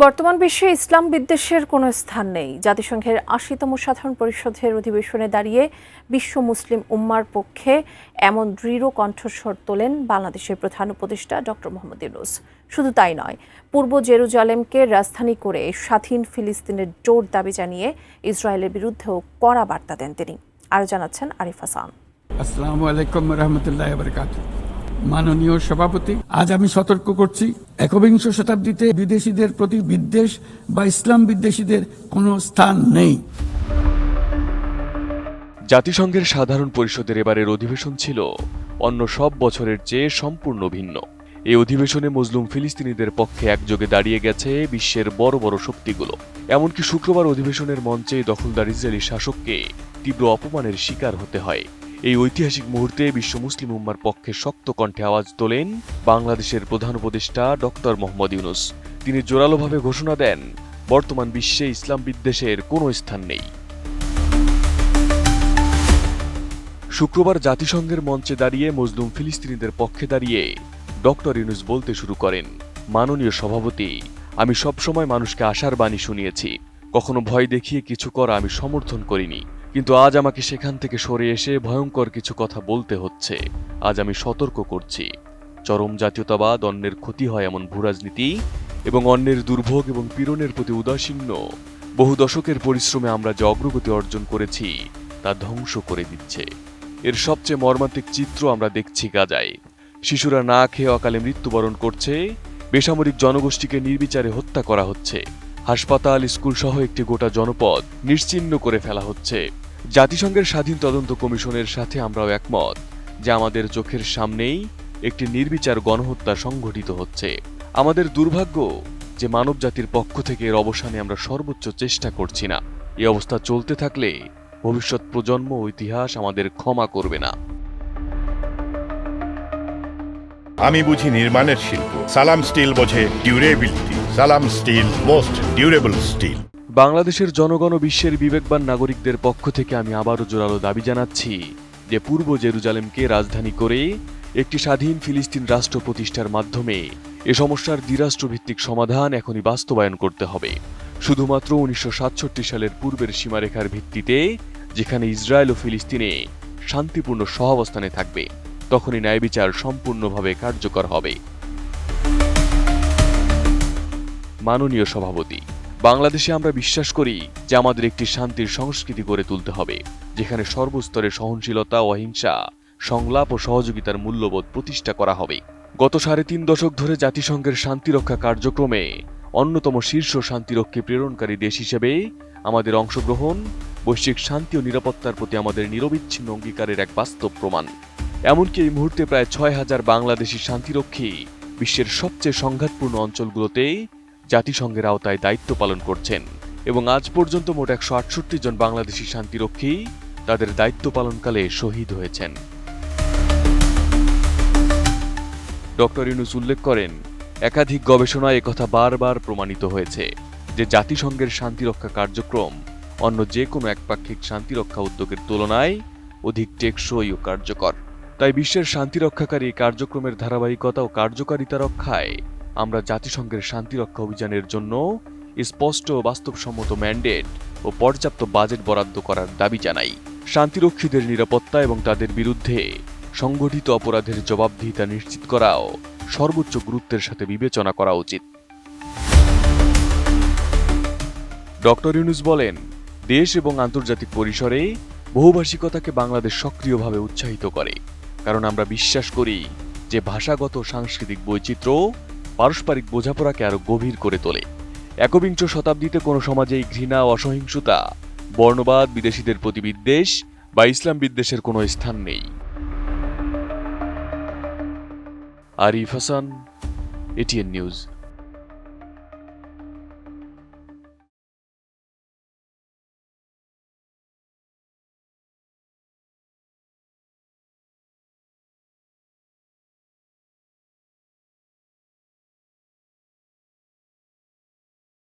বর্তমান বিশ্বে ইসলাম বিদ্বেষের কোনো স্থান নেই। জাতিসংঘের ৮০তম সাধারণ পরিষদের অধিবেশনে দাঁড়িয়ে বিশ্ব মুসলিম উম্মার পক্ষে এমন দৃঢ় কণ্ঠস্বর তোলেন বাংলাদেশের প্রধান উপদেষ্টা ডক্টর মোহাম্মদ ইউনূস। শুধু তাই নয়, পূর্ব জেরুজালেমকে রাজধানী করে স্বাধীন ফিলিস্তিনের জোর দাবি জানিয়ে ইসরায়েলের বিরুদ্ধেও কড়া বার্তা দেন তিনি। আরও জানাচ্ছেন আরিফ হাসান। আসসালামু আলাইকুম রহমতুল্লাহ বারাকাতুহু। মাননীয় সভাপতি, আজ আমি সতর্ক করছি, একবিংশ শতাব্দীতে বিদেশিদের প্রতি বিদ্বেষ বা ইসলাম বিদ্বেষীদের কোনো স্থান নেই। জাতিসংঘের সাধারণ পরিষদের এবারের অধিবেশন ছিল অন্য সব বছরের চেয়ে সম্পূর্ণ ভিন্ন। এই অধিবেশনে মজলুম ফিলিস্তিনিদের পক্ষে একযোগে দাঁড়িয়ে গেছে বিশ্বের বড় বড় শক্তিগুলো। এমনকি শুক্রবার অধিবেশনের মঞ্চে দখলদার ইসরায়েলি শাসককে তীব্র অপমানের শিকার হতে হয়। এই ঐতিহাসিক মুহূর্তে বিশ্ব মুসলিম উম্মার পক্ষে শক্ত কণ্ঠে আওয়াজ তোলেন বাংলাদেশের প্রধান উপদেষ্টা ডক্টর মোহাম্মদ ইউনূস। তিনি জোরালোভাবে ঘোষণা দেন, বর্তমান বিশ্বে ইসলাম বিদ্বেষের কোনো স্থান নেই। শুক্রবার জাতিসংঘের মঞ্চে দাঁড়িয়ে মজলুম ফিলিস্তিনিদের পক্ষে দাঁড়িয়ে ডক্টর ইউনূস বলতে শুরু করেন, মাননীয় সভাপতি, আমি সবসময় মানুষকে আশার বাণী শুনিয়েছি, কখনো ভয় দেখিয়ে কিছু করা আমি সমর্থন করিনি, কিন্তু আজ আমাকে সেখান থেকে সরে এসে ভয়ঙ্কর কিছু কথা বলতে হচ্ছে। আজ আমি সতর্ক করছি, চরম জাতীয়তাবাদ, অন্যের ক্ষতি হয় এমন ভূরাজনীতি এবং অন্যের দুর্ভোগ এবং পীড়নের প্রতি উদাসীন্য বহু দশকের পরিশ্রমে আমরা যে অগ্রগতি অর্জন করেছি তা ধ্বংস করে দিচ্ছে। এর সবচেয়ে মর্মান্তিক চিত্র আমরা দেখছি গাজায়। শিশুরা না খেয়ে অকালে মৃত্যুবরণ করছে, বেসামরিক জনগোষ্ঠীকে নির্বিচারে হত্যা করা হচ্ছে, হাসপাতাল, স্কুল সহ একটি গোটা জনপদ নিশ্চিহ্ন করে ফেলা হচ্ছে। জাতিসংঘের স্বাধীন তদন্ত কমিশনের সাথে আমরাও একমত যে আমাদের চোখের সামনেই একটি নির্বিচার গণহত্যা সংঘটিত হচ্ছে। আমাদের দুর্ভাগ্য যে মানব জাতির পক্ষ থেকে এর অবসানে আমরা সর্বোচ্চ চেষ্টা করছি না। এই অবস্থা চলতে থাকলে ভবিষ্যৎ প্রজন্ম ও ইতিহাস আমাদের ক্ষমা করবে না। আমি বুঝি নির্মাণের শিল্প, সালাম স্টিল বোঝে ডিউরেবিলিটি। সালাম স্টিল, মোস্ট ডিউরেবল স্টিল। বাংলাদেশের জনগণ ও বিশ্বের বিবেকবান নাগরিকদের পক্ষ থেকে আমি আবারও জোরালো দাবি জানাচ্ছি যে পূর্ব জেরুজালেমকে রাজধানী করে একটি স্বাধীন ফিলিস্তিন রাষ্ট্র প্রতিষ্ঠার মাধ্যমে এ সমস্যার দ্বিরাষ্ট্রভিত্তিক সমাধান এখনই বাস্তবায়ন করতে হবে। শুধুমাত্র ১৯৬৭ সালের পূর্বের সীমারেখার ভিত্তিতে, যেখানে ইসরায়েল ও ফিলিস্তিনে শান্তিপূর্ণ সহাবস্থানে থাকবে, তখনই ন্যায় বিচার সম্পূর্ণভাবে কার্যকর হবে। মাননীয় সভাপতি, বাংলাদেশে আমরা বিশ্বাস করি যে আমাদের একটি শান্তির সংস্কৃতি গড়ে তুলতে হবে, যেখানে সর্বস্তরে সহনশীলতা, অহিংসা, সংলাপ ও সহযোগিতার মূল্যবোধ প্রতিষ্ঠা করা হবে। গত ৩.৫ দশক ধরে জাতিসংঘের শান্তিরক্ষা কার্যক্রমে অন্যতম শীর্ষ শান্তিরক্ষী প্রেরণকারী দেশ হিসেবে আমাদের অংশগ্রহণ বৈশ্বিক শান্তি ও নিরাপত্তার প্রতি আমাদের নিরবিচ্ছিন্ন অঙ্গীকারের এক বাস্তব প্রমাণ। এমনকি এই মুহূর্তে প্রায় ৬,০০০ বাংলাদেশি শান্তিরক্ষী বিশ্বের সবচেয়ে সংঘাতপূর্ণ অঞ্চলগুলোতে জাতিসংঘের আওতায় দায়িত্ব পালন করছেন এবং আজ পর্যন্ত মোট ১৬৮ জন বাংলাদেশি শান্তিরক্ষী তাদের দায়িত্ব পালনকালে শহীদ হয়েছেন। ডক্টর ইউনূস উল্লেখ করেন, একাধিক গবেষণায় একথা বারবার প্রমাণিত হয়েছে যে জাতিসংঘের শান্তিরক্ষা কার্যক্রম অন্য যে কোনো একপাক্ষিক শান্তিরক্ষা উদ্যোগের তুলনায় অধিক টেকসই ও কার্যকর। তাই বিশ্বের শান্তিরক্ষাকারী কার্যক্রমের ধারাবাহিকতা ও কার্যকারিতা রক্ষায় আমরা জাতিসংঘের শান্তিরক্ষা অভিযানের জন্য স্পষ্ট ও বাস্তবসম্মত ম্যান্ডেট ও পর্যাপ্ত বাজেট বরাদ্দ করার দাবি জানাই। শান্তিরক্ষীদের নিরাপত্তা এবং তাদের বিরুদ্ধে সংগঠিত অপরাধের জবাবদিহিতা নিশ্চিত করাও সর্বোচ্চ গুরুত্বের সাথে বিবেচনা করা উচিত। ডক্টর ইউনূস বলেন, দেশ এবং আন্তর্জাতিক পরিসরে বহুভাষিকতাকে বাংলাদেশ সক্রিয়ভাবে উৎসাহিত করে, কারণ আমরা বিশ্বাস করি যে ভাষাগত সাংস্কৃতিক বৈচিত্র্য পারস্পরিক বোঝাপড়াকে আরো গভীর করে তোলে। একবিংশ শতাব্দীতে কোনো সমাজেই ঘৃণা, অসহিংসতা, বর্ণবাদ, বিদেশিদের প্রতি বিদ্বেষ বা ইসলাম বিদ্বেষের কোনো স্থান নেই। Arif Hasan, ATN news.